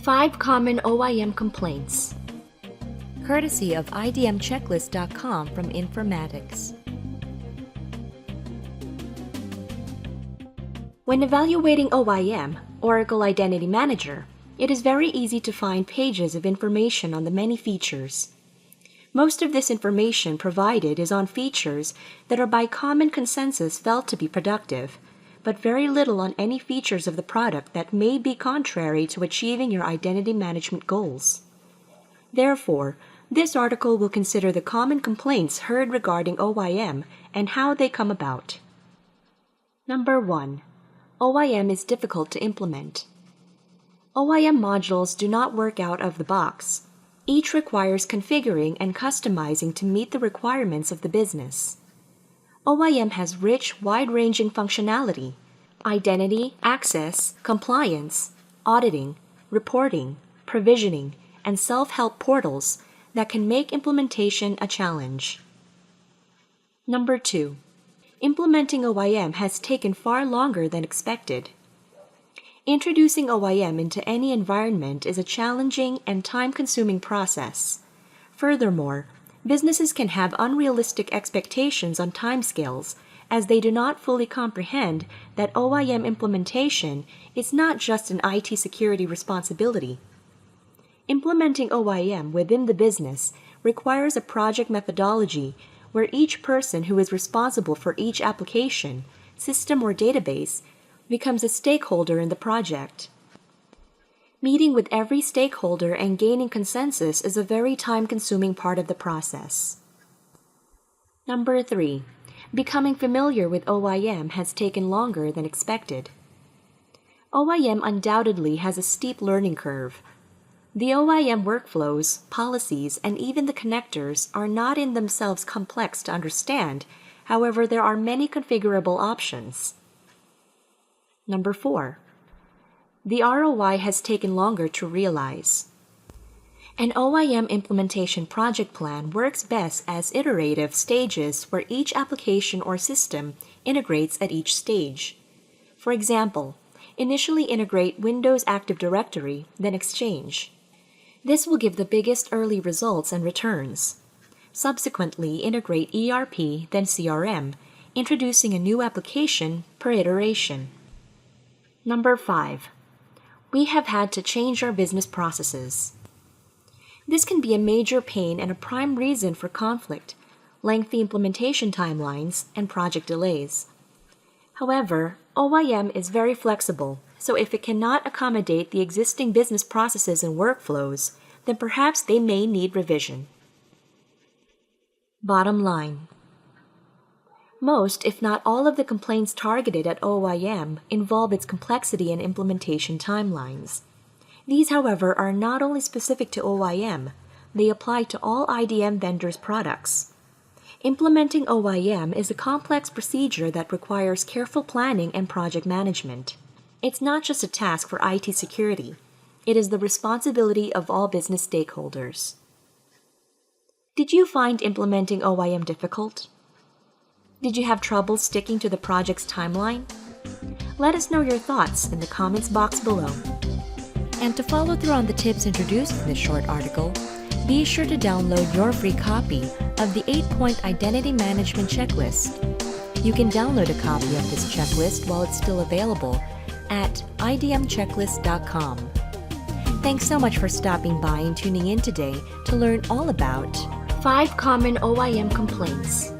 5 Common OIM Complaints. Courtesy of idmchecklist.com from Informatics. When evaluating OIM, Oracle Identity Manager, it is very easy to find pages of information on the many features. Most of this information provided is on features that are by common consensus felt to be productive, but very little on any features of the product that may be contrary to achieving your identity management goals. Therefore, this article will consider the common complaints heard regarding OIM and how they come about. Number 1. OIM is difficult to implement. OIM modules do not work out of the box. Each requires configuring and customizing to meet the requirements of the business. OIM has rich, wide-ranging functionality: identity, access, compliance, auditing, reporting, provisioning, and self-help portals that can make implementation a challenge. Number 2. Implementing OIM has taken far longer than expected. Introducing OIM into any environment is a challenging and time-consuming process. Furthermore, businesses can have unrealistic expectations on timescales, as they do not fully comprehend that OIM implementation is not just an IT security responsibility. Implementing OIM within the business requires a project methodology where each person who is responsible for each application, system, or database becomes a stakeholder in the project. Meeting with every stakeholder and gaining consensus is a very time-consuming part of the process. Number 3. Becoming familiar with OIM has taken longer than expected. OIM undoubtedly has a steep learning curve. The OIM workflows, policies, and even the connectors are not in themselves complex to understand. However, there are many configurable options. Number 4. The ROI has taken longer to realize. An OIM implementation project plan works best as iterative stages where each application or system integrates at each stage. For example, initially integrate Windows Active Directory, then Exchange. This will give the biggest early results and returns. Subsequently, integrate ERP, then CRM, introducing a new application per iteration. Number 5. We have had to change our business processes. This can be a major pain and a prime reason for conflict, lengthy implementation timelines, and project delays. However, OIM is very flexible, so if it cannot accommodate the existing business processes and workflows, then perhaps they may need revision. Bottom line. Most, if not all, of the complaints targeted at OIM involve its complexity and implementation timelines. These, however, are not only specific to OIM, they apply to all IDM vendors' products. Implementing OIM is a complex procedure that requires careful planning and project management. It's not just a task for IT security. It is the responsibility of all business stakeholders. Did you find implementing OIM difficult? Did you have trouble sticking to the project's timeline? Let us know your thoughts in the comments box below. And to follow through on the tips introduced in this short article, be sure to download your free copy of the 8-point Identity Management Checklist. You can download a copy of this checklist while it's still available at idmchecklist.com. Thanks so much for stopping by and tuning in today to learn all about 5 common OIM complaints.